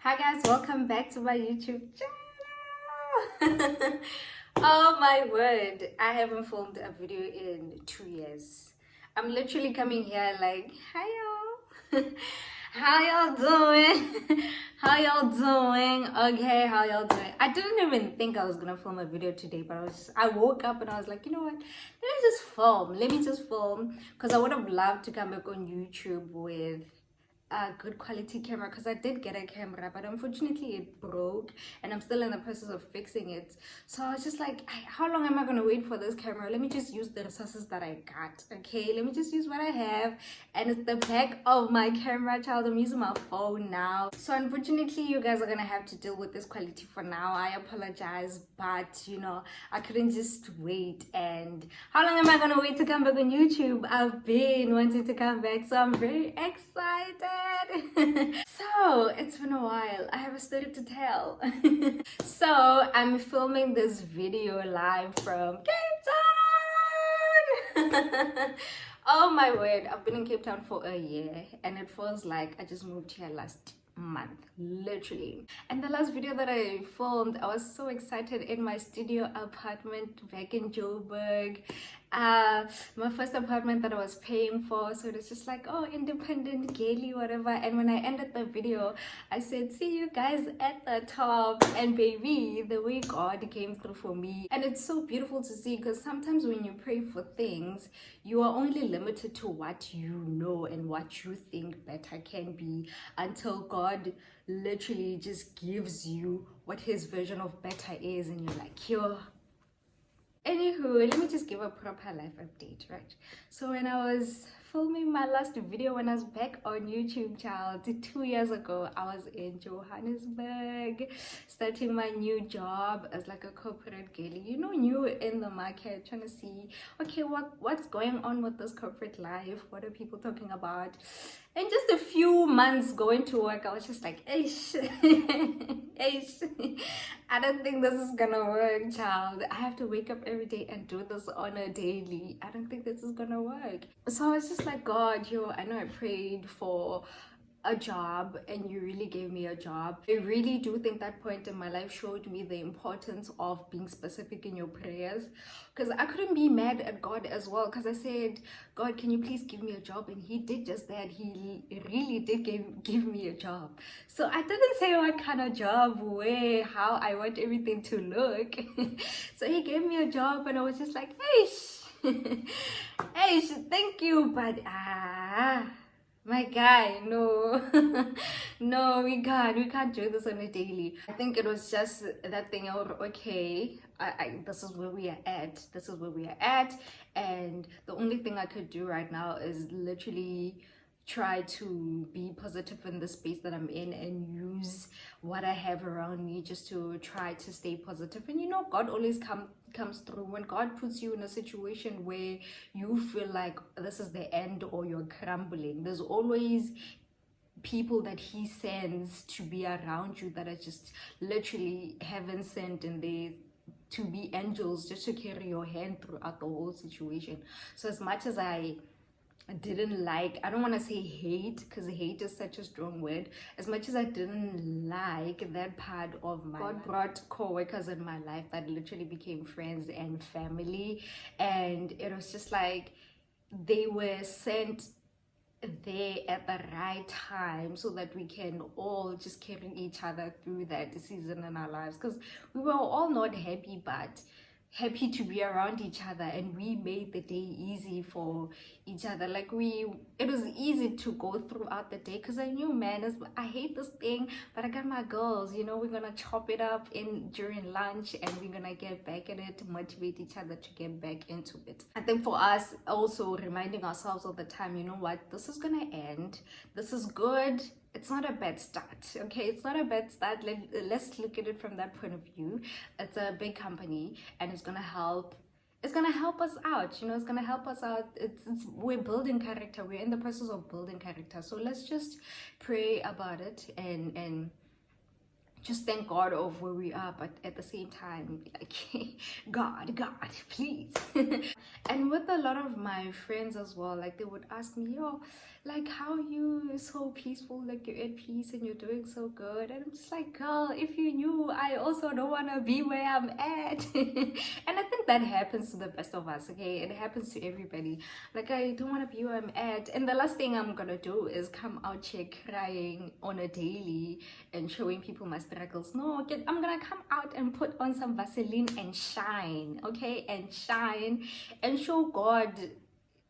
Hi guys, welcome back to my YouTube channel. Oh my word, I haven't filmed a video in 2 years. I'm literally coming here like, hi y'all. How y'all doing? How y'all doing? Okay, how y'all doing? I didn't even think I was gonna film a video today, but I woke up and I was like, you know what? Let me just film because I would have loved to come back on YouTube with a good quality camera because I did get a camera, but unfortunately it broke and I'm still in the process of fixing it. So I was just like, how long am I going to wait for this camera? Let me just use the resources that I got. Okay, let me just use what I have. And it's the back of my camera, child. I'm using my phone now. So unfortunately you guys are going to have to deal with this quality for now. I apologize, but I couldn't just wait. And how long am I going to wait to come back on YouTube? I've been wanting to come back, so I'm very excited. So it's been a while. I have a story to tell. So I'm filming this video live from Cape Town. Oh my word, I've been in Cape Town for a year and it feels like I just moved here last month, literally. And the last video that I filmed, I was so excited in my studio apartment back in Joburg. My first apartment that I was paying for, so it's just like, oh, independent, gaily, whatever. And when I ended the video, I said, see you guys at the top. And baby, the way God came through for me, and it's so beautiful to see, because sometimes when you pray for things, you are only limited to what you know and what you think better can be, until God literally just gives you what his version of better is, and you're like, yo. Anywho, let me just give a proper life update, right? So when I was filming my last video, when I was back on YouTube, child, 2 years ago, I was in Johannesburg, starting my new job as like a corporate girly, new in the market, trying to see, okay, what's going on with this corporate life? What are people talking about? And just a few months going to work, I was just like, ish, ish. I don't think this is gonna work, child. I have to wake up every day and do this on a daily. I don't think this is gonna work. So I was just like, God, I know I prayed for a job and you really gave me a job. I really do think that point in my life showed me the importance of being specific in your prayers, because I couldn't be mad at God as well, because I said, God, can you please give me a job? And he did just that. He really did give me a job. So I didn't say what kind of job, where, how I want everything to look. So he gave me a job and I was just like, hey, hey, thank you, but my guy, no. No, we can't do this on a daily. I think it was just that thing of, okay, this is where we are at, and the only thing I could do right now is literally try to be positive in the space that I'm in and use what I have around me just to try to stay positive. And God always comes through. When God puts you in a situation where you feel like this is the end or you're crumbling, there's always people that he sends to be around you that are just literally heaven sent, and they to be angels just to carry your hand throughout the whole situation. So as much as I didn't like, I don't want to say hate, because hate is such a strong word, as much as I didn't like that part of my God brought co-workers in my life that literally became friends and family, and it was just like they were sent there at the right time so that we can all just carry each other through that season in our lives, because we were all not happy, but happy to be around each other, and we made the day easy for each other. Like it was easy to go throughout the day, because I knew, man, I hate this thing, but I got my girls, we're gonna chop it up during lunch, and we're gonna get back at it, motivate each other to get back into it. I think for us also reminding ourselves all the time, you know what, this is gonna end, this is good. It's not a bad start, okay? It's not a bad start. Let's look at it from that point of view. It's a big company, and it's gonna help us out, it's gonna help us out. We're building character, we're in the process of building character, so let's just pray about it and just thank God of where we are, but at the same time, be like, God, please. And with a lot of my friends as well, like they would ask me, yo, like how you so peaceful, like you're at peace and you're doing so good. And I'm just like, girl, if you knew, I also don't want to be where I'm at. And I think that happens to the best of us, okay? It happens to everybody. Like, I don't want to be where I'm at. And the last thing I'm gonna do is come out here crying on a daily and showing people my struggles. No, I'm gonna come out and put on some Vaseline and shine, okay? And shine and show God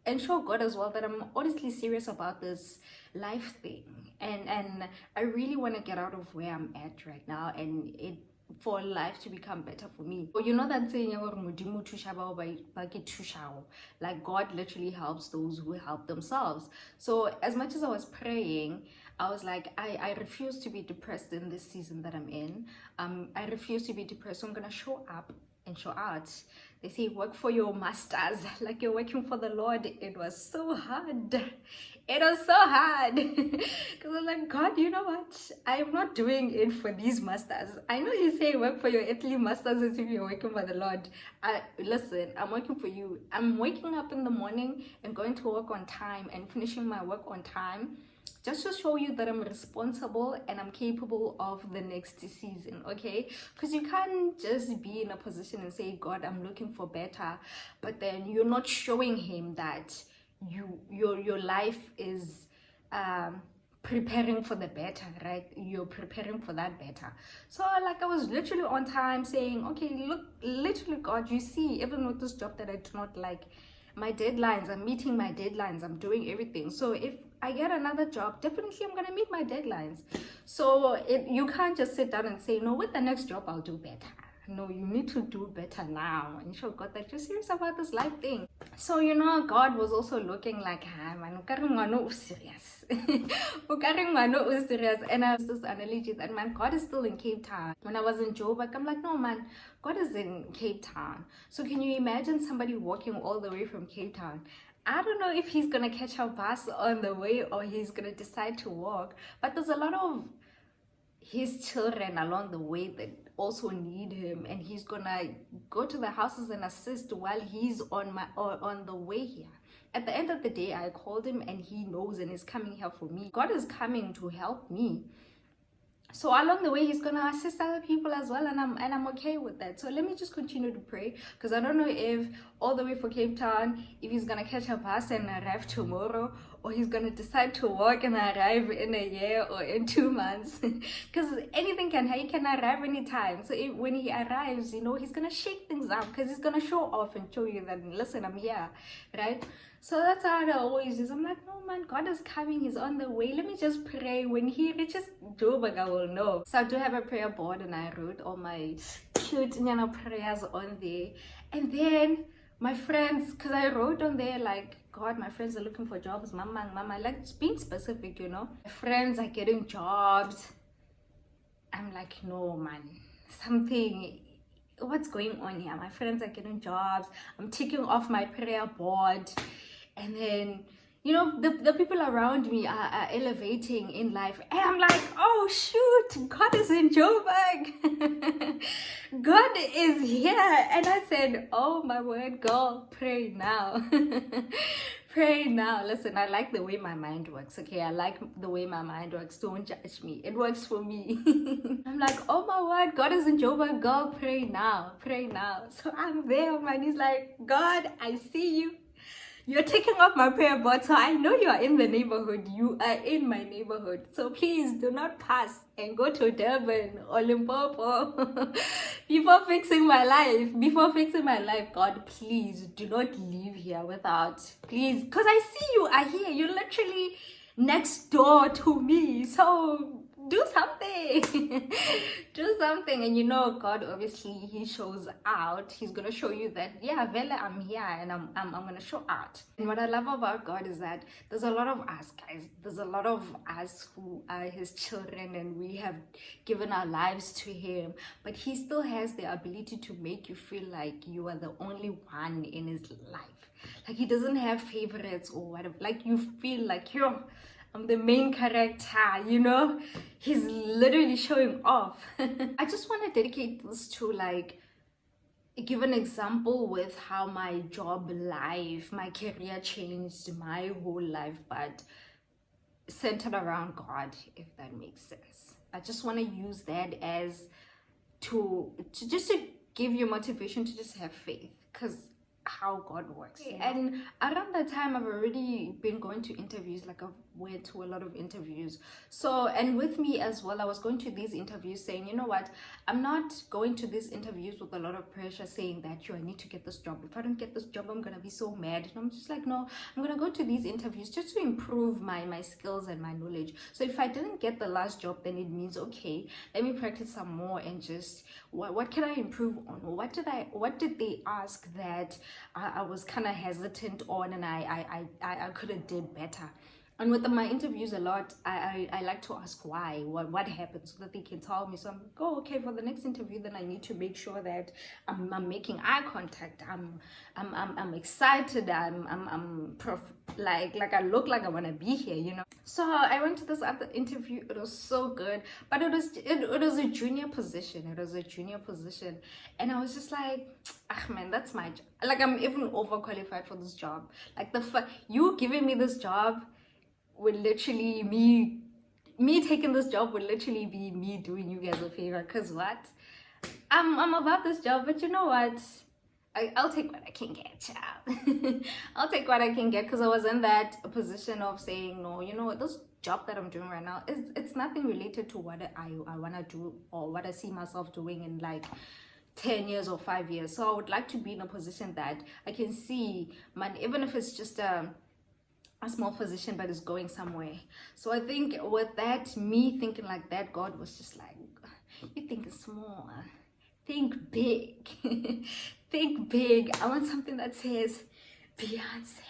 as well that I'm honestly serious about this life thing, and I really want to get out of where I'm at right now, and it for life to become better for me. But you know that saying, like God literally helps those who help themselves. So as much as I was praying, I was like, I refuse to be depressed in this season that I'm in. I refuse to be depressed, so I'm gonna show up and show out. They say work for your masters, like you're working for the Lord. It was so hard. It was so hard. Because I'm like, God, you know what? I'm not doing it for these masters. I know you say work for your earthly masters as if you're working for the Lord. Listen, I'm working for you. I'm waking up in the morning and going to work on time and finishing my work on time, just to show you that I'm responsible and I'm capable of the next season, okay? Because you can't just be in a position and say, God, I'm looking for better, but then you're not showing him that your life is preparing for the better, right? You're preparing for that better. So like I was literally on time saying, okay, look, literally, God, you see, even with this job that I do not like, my deadlines, I'm meeting my deadlines, I'm doing everything. So if I get another job, definitely I'm gonna meet my deadlines. So you can't just sit down and say, no, with the next job I'll do better. No, you need to do better now and show God that you're serious about this life thing. So you know, God was also looking like, ah man, serious. Serious. And I was this analogy that, man, God is still in Cape Town. When I was in Joburg, I'm like, no man, God is in Cape Town. So can you imagine somebody walking all the way from Cape Town? I don't know if he's gonna catch a bus on the way or he's gonna decide to walk, but there's a lot of his children along the way that also need him, and he's gonna go to the houses and assist while he's on the way here. At the end of the day, I called him and he knows and is coming here for me. God is coming to help me. So along the way, he's gonna assist other people as well, and I'm okay with that. So let me just continue to pray, because I don't know if all the way for Cape Town, if he's gonna catch a bus and arrive tomorrow, or he's gonna decide to walk and arrive in a year or in 2 months. Because anything he can arrive anytime. So when he arrives, you know, he's gonna shake things up, because he's gonna show off and show you that, listen, I'm here, right? So that's how I always is. I'm like, no man, God is coming, he's on the way. Let me just pray. When he reaches Joburg, I will know. So I do have a prayer board, and I wrote all my cute prayers on there. And then my friends, because I wrote on there like, God, my friends are looking for jobs, mama, like being specific, you know. My friends are getting jobs. I'm like, no man, what's going on here? My friends are getting jobs. I'm ticking off my prayer board. And then, you know, the people around me are elevating in life. And I'm like, oh shoot, God is in Joburg. God is here. And I said, oh my word, girl, pray now. Pray now. Listen, I like the way my mind works, okay? I like the way my mind works. Don't judge me. It works for me. I'm like, oh my word, God is in Joburg, girl, pray now. Pray now. So I'm there on my knees like, God, I see you. You're taking off my prayer board, so I know you are in the neighborhood. You are in my neighborhood. So please do not pass and go to Durban or Limpopo before fixing my life. God, please do not leave here without, please, because I see you are here. You're literally next door to me. So do something. Do something. And you know, God obviously, he shows out. He's gonna show you that, yeah, Vela, I'm here, and I'm gonna show out. And what I love about God is that there's a lot of us, guys. There's a lot of us who are his children, and we have given our lives to him, but he still has the ability to make you feel like you are the only one in his life. Like he doesn't have favorites or whatever. Like you feel like I'm the main character, you know. He's literally showing off. I just want to dedicate this to like give an example with how my job life, my career changed my whole life, but centered around God, if that makes sense. I just want to use that as to just to give you motivation to just have faith, because how God works. Okay, and around that time I've already been going to interviews, like I've went to a lot of interviews. So, and with me as well, I was going to these interviews saying, you know what, I'm not going to these interviews with a lot of pressure saying that I need to get this job. If I don't get this job, I'm gonna be so mad. And I'm just like, no, I'm gonna go to these interviews just to improve my skills and my knowledge. So if I didn't get the last job, then it means, okay, let me practice some more and just what can I improve on? What did they ask that I was kind of hesitant on, and I could have did better. And with my interviews a lot, I like to ask why, what happened, so that they can tell me. So I'm like, oh, okay, for the next interview, then I need to make sure that I'm making eye contact. I'm excited. Like I look like I want to be here, you know. So I went to this other interview. It was so good, but it was a junior position. It was a junior position, and I was just like, ah, man, that's my job. Like, I'm even overqualified for this job. Like, you giving me this job would literally me taking this job would literally be me doing you guys a favor. Because what, I'm about this job, but you know what, I'll take what I can get, child. I'll take what I can get, because I was in that position of saying, no, you know, this job that I'm doing right now, it's nothing related to what I want to do or what I see myself doing in like 10 years or 5 years. So I would like to be in a position that I can see, man, even if it's just a small position, but it's going somewhere. So I think with that, me thinking like that, God was just like, you think small, think big. Think big. I want something that says Beyonce.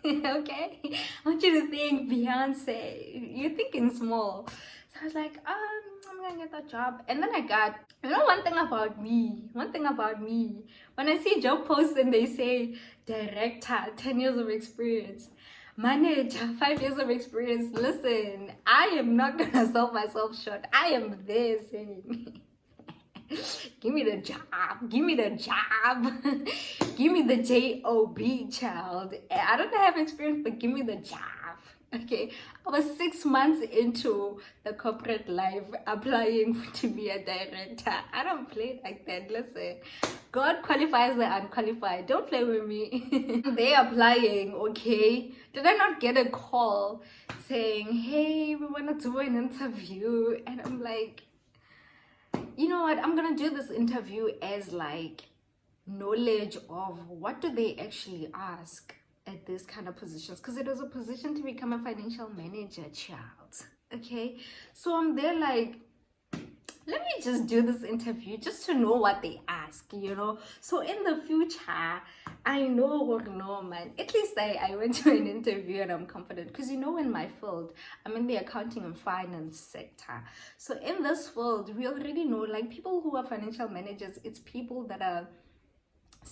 Okay, I want you to think Beyonce. You're thinking small. So I was like, I'm gonna get that job. And then I got, you know, one thing about me, when I see job posts and they say director, 10 years of experience, manager, 5 years of experience, listen, I am not gonna sell myself short. I am there saying, give me the job, give me the job. Give me the job, child. I don't have experience, but give me the job. Okay, I was 6 months into the corporate life applying to be a director. I don't play like that. Listen, God qualifies the unqualified. Don't play with me. They're applying, okay? Did I not get a call saying, hey, we want to do an interview? And I'm like, you know what? I'm going to do this interview as like knowledge of what do they actually ask at this kind of positions, because it was a position to become a financial manager, child. Okay, so I'm there like, let me just do this interview just to know what they ask, you know. So in the future, I know or no, man, at least I went to an interview and I'm confident, because you know, in my field, I'm in the accounting and finance sector. So in this field, we already know, like, people who are financial managers, it's people that are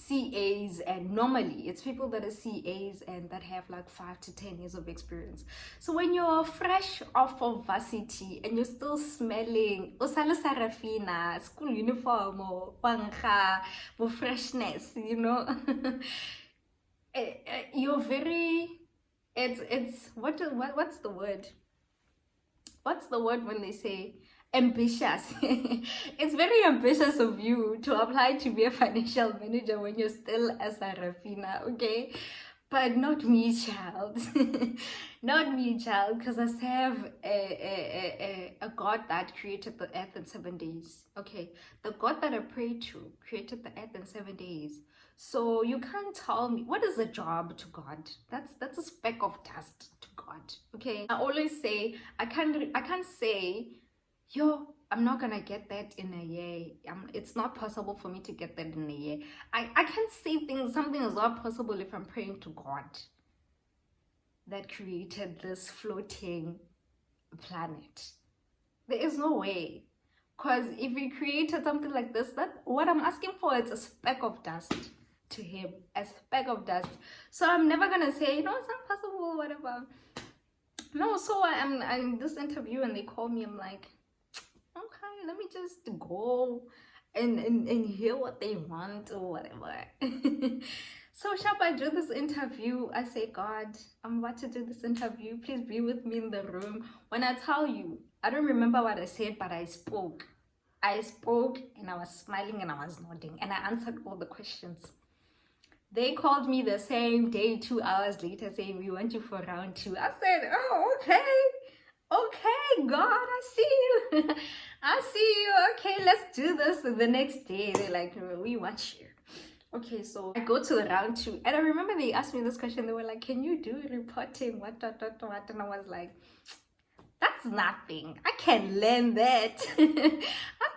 CAs, and normally it's people that are CAs and that have like 5 to 10 years of experience. So when you're fresh off of varsity and you're still smelling usale sarafina, school uniform, or pangha, freshness, you know, you're very, it's what's the word? What's the word when they say ambitious? It's very ambitious of you to apply to be a financial manager when you're still a Sarafina, okay? But not me, child. Not me, child, because I serve a God that created the earth in 7 days. Okay, the God that I pray to created the earth in 7 days. So you can't tell me what is a job to God. That's a speck of dust to God. Okay, I always say I can't say, yo, I'm not gonna get that in a year. It's not possible for me to get that in a year. I can't say something is not possible if I'm praying to God that created this floating planet. There is no way. Because if he created something like this, that what I'm asking for is a speck of dust to him. A speck of dust. So I'm never gonna say, no, it's not possible, whatever. No, so I'm this interview and they call me. I'm like, okay, let me just go and hear what they want or whatever. So sharp, I do this interview. I say, God, I'm about to do this interview. Please be with me in the room. When I tell you, I don't remember what I said, but I spoke. I spoke and I was smiling and I was nodding and I answered all the questions. They called me the same day, 2 hours later, saying, we want you for round 2. I said, oh, okay. Okay, God, I see you. I see you. Okay, let's do this. And the next day, they're like, we want you. Okay, so I go to the round 2. And I remember they asked me this question. They were like, can you do reporting? What? And I was like, that's nothing. I can learn that. I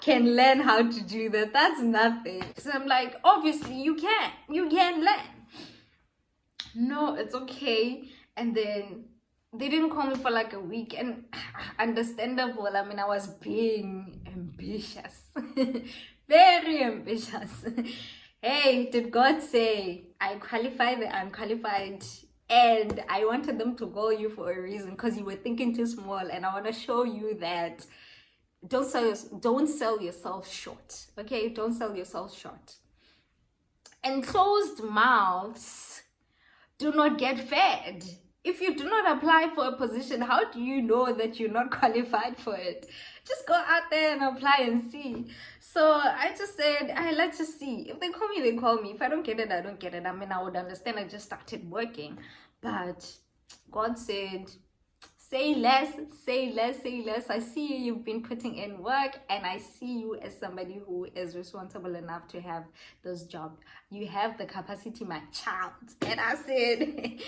can learn how to do that. That's nothing. So I'm like, obviously you can. You can learn. No, it's okay. And then they didn't call me for like a week, and understandable. I mean, I was being ambitious. Very ambitious. Hey, did God say I qualified? I'm qualified. And I wanted them to call you for a reason, because you were thinking too small. And I want to show you that don't sell yourself short. Okay, don't sell yourself short. And closed mouths do not get fed. If you do not apply for a position, how do you know that you're not qualified for it? Just go out there and apply and see. So I just said, let's just see. If they call me, they call me. If I don't get it, I don't get it. I mean, I would understand. I just started working. But God said, say less, say less, say less. I see you've been putting in work, and I see you as somebody who is responsible enough to have this job. You have the capacity, my child. And I said,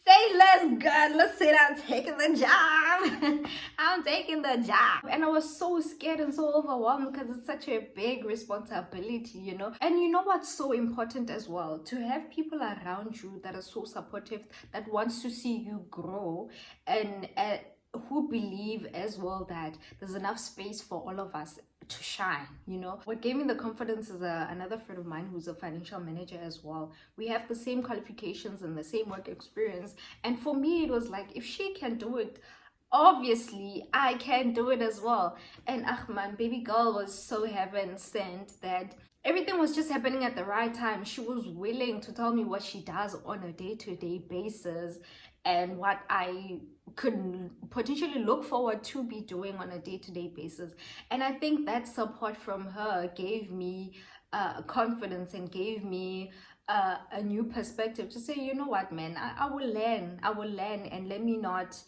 say less, God. Let's say I'm taking the job. I'm taking the job. And I was so scared and so overwhelmed, because it's such a big responsibility, you know. And you know what's so important as well? To have people around you that are so supportive, that wants to see you grow, and who believe as well that there's enough space for all of us to shine, you know. What gave me the confidence is another friend of mine who's a financial manager as well. We have the same qualifications and the same work experience, and for me it was like, if she can do it, obviously I can do it as well. And Ahman, baby girl, was so heaven sent that everything was just happening at the right time. She was willing to tell me what she does on a day-to-day basis, and what I could potentially look forward to be doing on a day-to-day basis. And I think that support from her gave me confidence, and gave me a new perspective to say, you know what, man, I will learn, and let me not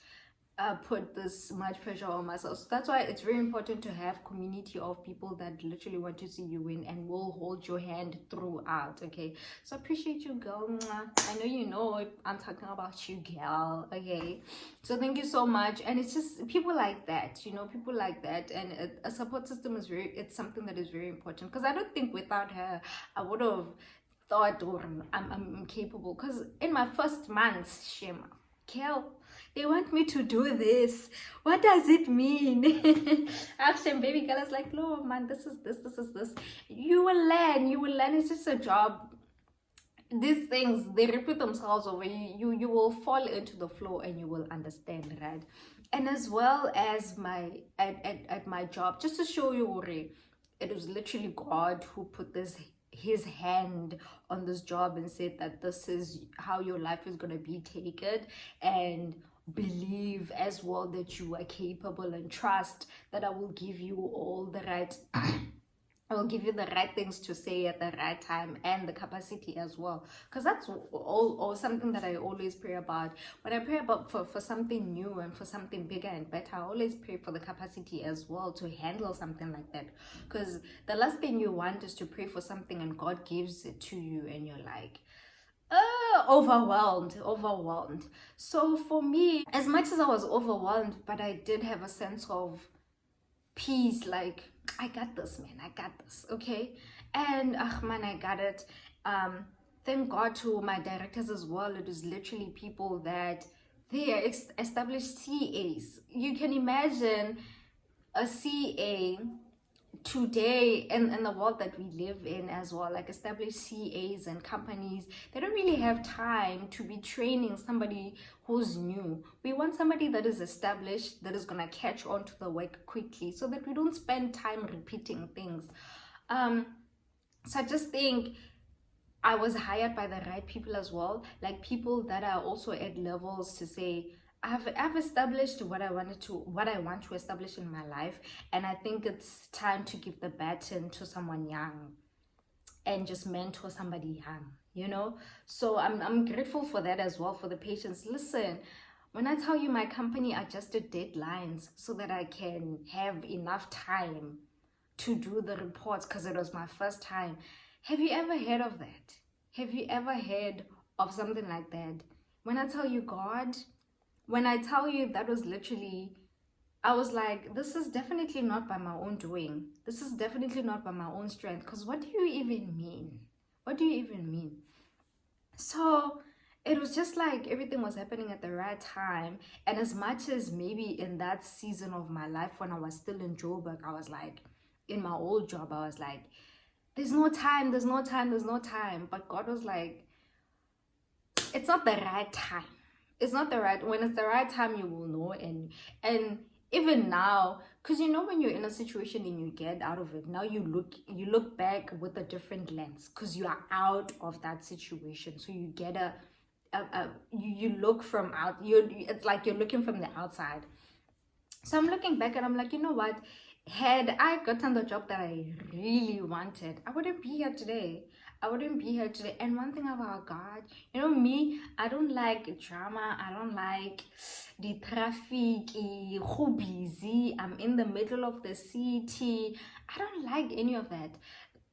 put this much pressure on myself. So that's why it's very important to have community of people that literally want to see you win and will hold your hand throughout. Okay, so appreciate you, girl. I know you know I'm talking about you, girl. Okay, so thank you so much. And it's just people like that, you know, people like that, and a support system is it's something that is very important, because I don't think without her I would have thought, or I'm capable. Because in my first month, Shema, Kel, they want me to do this. What does it mean? Action, baby girl is like, no, man, this is this. You will learn. It's just a job. These things, they repeat themselves over you. You will fall into the flow and you will understand, right? And as well as at my job, just to show you, Uri, it was literally God who put his hand on this job and said that this is how your life is going to be taken, and believe as well that you are capable, and trust that I will give you all the right I will give you the right things to say at the right time, and the capacity as well. Because that's all something that I always pray about. When I pray about for something new and for something bigger and better, I always pray for the capacity as well to handle something like that. Because the last thing you want is to pray for something and God gives it to you and you're like, overwhelmed. So for me, as much as I was overwhelmed, but I did have a sense of peace, like, I got this, man, I got this, okay? And man, I got it. Thank God to my directors as well. It is literally people that they are established CAs. You can imagine a CA today in the world that we live in as well, like established CAs and companies, they don't really have time to be training somebody who's new. We want somebody that is established, that is gonna catch on to the work quickly, so that we don't spend time repeating things. So I just think I was hired by the right people as well, like people that are also at levels to say, I've established what I want to establish in my life, and I think it's time to give the baton to someone young and just mentor somebody young. So I'm grateful for that as well, for the patience. Listen, when I tell you my company adjusted deadlines so that I can have enough time to do the reports because it was my first time. Have you ever heard of that? Have you ever heard of something like that? When I tell you God, when I tell you that was literally, I was like, this is definitely not by my own doing. This is definitely not by my own strength. Because what do you even mean? What do you even mean? So it was just like everything was happening at the right time. And as much as maybe in that season of my life when I was still in Joburg, I was like, in my old job, I was like, there's no time. But God was like, it's not the right time. It's not the right, when it's the right time, you will know. And even now, because when you're in a situation and you get out of it, now you look back with a different lens, because you are out of that situation. So you get you look from out, it's like you're looking from the outside. So I'm looking back and I'm like, you know what? Had I gotten the job that I really wanted, I wouldn't be here today. And one thing about God, me, I don't like drama. I don't like the traffic, who busy. I'm in the middle of the city. I don't like any of that.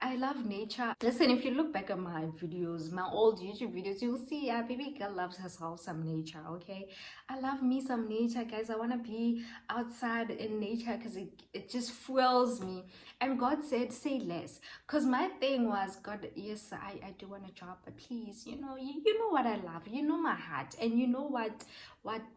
I love nature. Listen, if you look back at my videos, my old YouTube videos, you'll see baby girl loves herself some nature, okay? I love me some nature, guys. I want to be outside in nature because it just fuels me. And God said, say less. Because my thing was, God, yes, I do want a job, but please, you know what I love. You know my heart. And you know what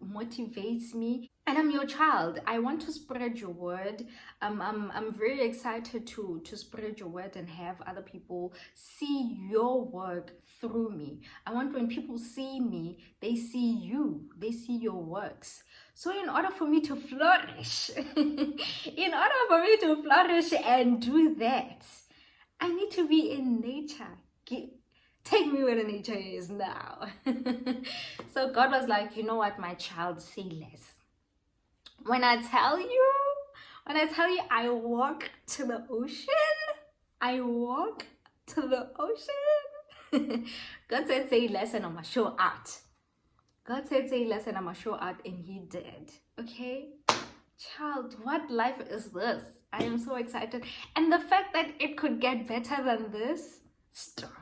motivates me. And I'm your child. I want to spread your word. I'm very excited to spread your word and have other people see your work through me. I want when people see me, they see you. They see your works. So in order for me to flourish, and do that, I need to be in nature. Take me where the nature is now. So God was like, you know what, my child, say less. When I tell you, I walk to the ocean. God said, say less and I'm going to show out. God said, say less and I'm going to show out, and he did. Okay? Child, what life is this? I am so excited. And the fact that it could get better than this, stop.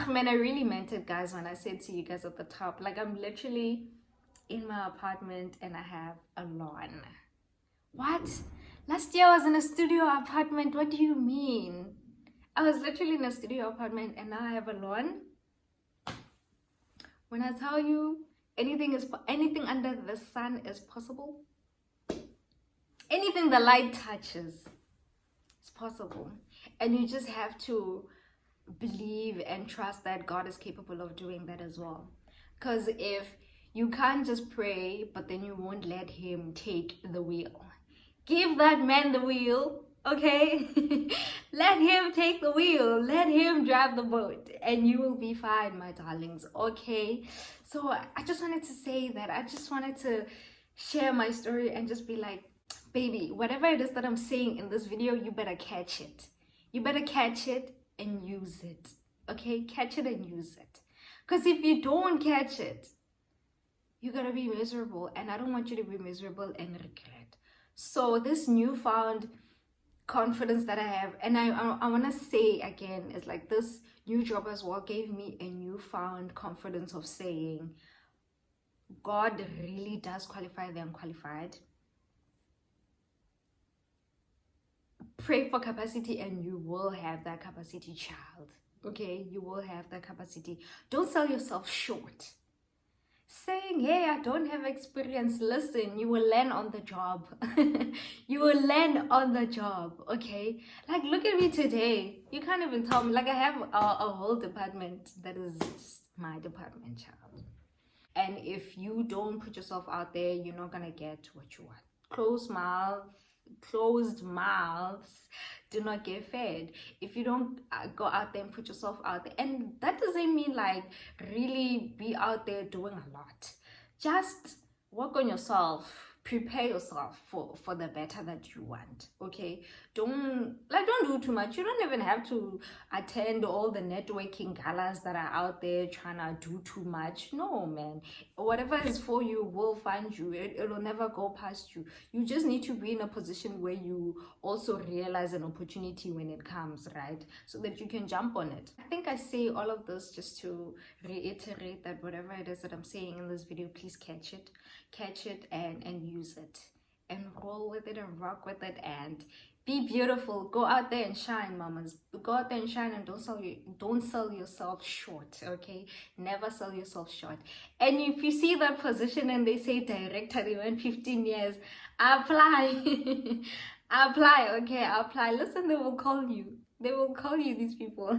Man, I really meant it, guys, when I said to you guys at the top, like, I'm literally in my apartment and I have a lawn. What? Last year I was in a studio apartment. What do you mean? I was literally in a studio apartment and now I have a lawn. When I tell you anything under the sun is possible. Anything the light touches is possible. And you just have to believe and trust that God is capable of doing that as well. Because if you can't just pray, but then you won't let him take the wheel. Give that man the wheel, okay? Let him take the wheel. Let him drive the boat. And you will be fine, my darlings, okay? So I just wanted to say that. I just wanted to share my story and just be like, baby, whatever it is that I'm saying in this video, you better catch it. You better catch it and use it, okay? Catch it and use it. Because if you don't catch it, you're gonna be miserable, and I don't want you to be miserable and regret. So this newfound confidence that I have, and I want to say again, is like this new job as well gave me a newfound confidence of saying God really does qualify the unqualified. Pray for capacity and you will have that capacity, child. Okay, you will have that capacity. Don't sell yourself short. saying, hey, I don't have experience. Listen, you will learn on the job. You will learn on the job, okay? Like, look at me today. You can't even tell me. Like, I have a whole department that is my department, child. And if you don't put yourself out there, you're not gonna get what you want. Closed mouths do not get fed. If you don't go out there and put yourself out there, and that doesn't mean like really be out there doing a lot. Just work on yourself, prepare yourself for the better that you want, okay? Don't do too much. You don't even have to attend all the networking galas that are out there trying to do too much. No, man. Whatever is for you will find you. It'll never go past you. You just need to be in a position where you also realize an opportunity when it comes, right? So that you can jump on it. I think I say all of this just to reiterate that whatever it is that I'm saying in this video, please catch it and use it and roll with it and rock with it and be beautiful. Go out there and shine, mamas. Go out there and shine, and don't sell yourself short, okay? Never sell yourself short. And if you see that position and they say director, they went 15 years, apply. Apply, okay? Apply. Listen, they will call you. They will call you, these people.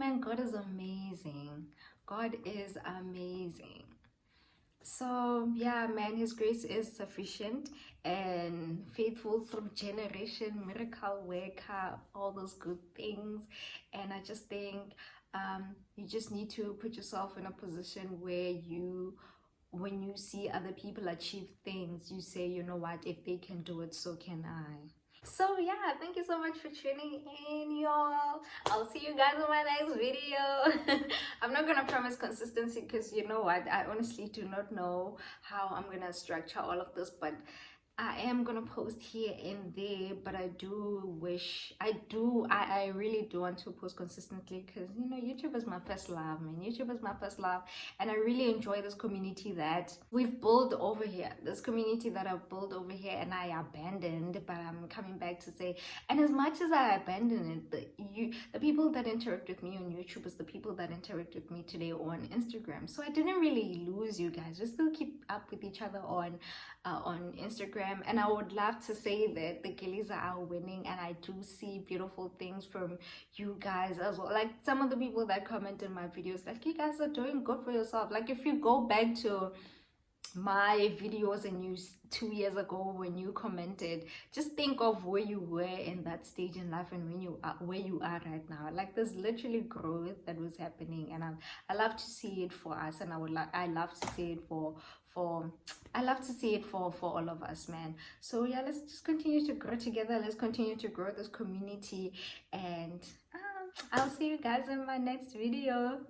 Man, God is amazing. God is amazing. So yeah, man, his grace is sufficient and faithful through generation, miracle worker, all those good things. And I just think you just need to put yourself in a position where when you see other people achieve things, you say, you know what, if they can do it, so can I. So yeah, thank you so much for tuning in, y'all. I'll see you guys in my next video. I'm not gonna promise consistency because you know what, I honestly do not know how I'm gonna structure all of this, but I am gonna post here and there. But I really do want to post consistently because you know YouTube is my first love, man. YouTube is my first love, and I really enjoy this community that we've built over here, this community that I've built over here and I abandoned, but I'm coming back to say, and as much as I abandoned it, the people that interact with me on YouTube is the people that interact with me today on Instagram. So I didn't really lose you guys. We still keep up with each other on Instagram, and I would love to say that the gillies are winning, and I do see beautiful things from you guys as well. Like some of the people that comment in my videos, like, you guys are doing good for yourself. Like if you go back to my videos and 2 years ago when you commented, just think of where you were in that stage in life and where you are right now. Like there's literally growth that was happening, and I love to see it for us, and I love to see it for all of us, man. So yeah, let's just continue to grow together. Let's continue to grow this community, and I'll see you guys in my next video.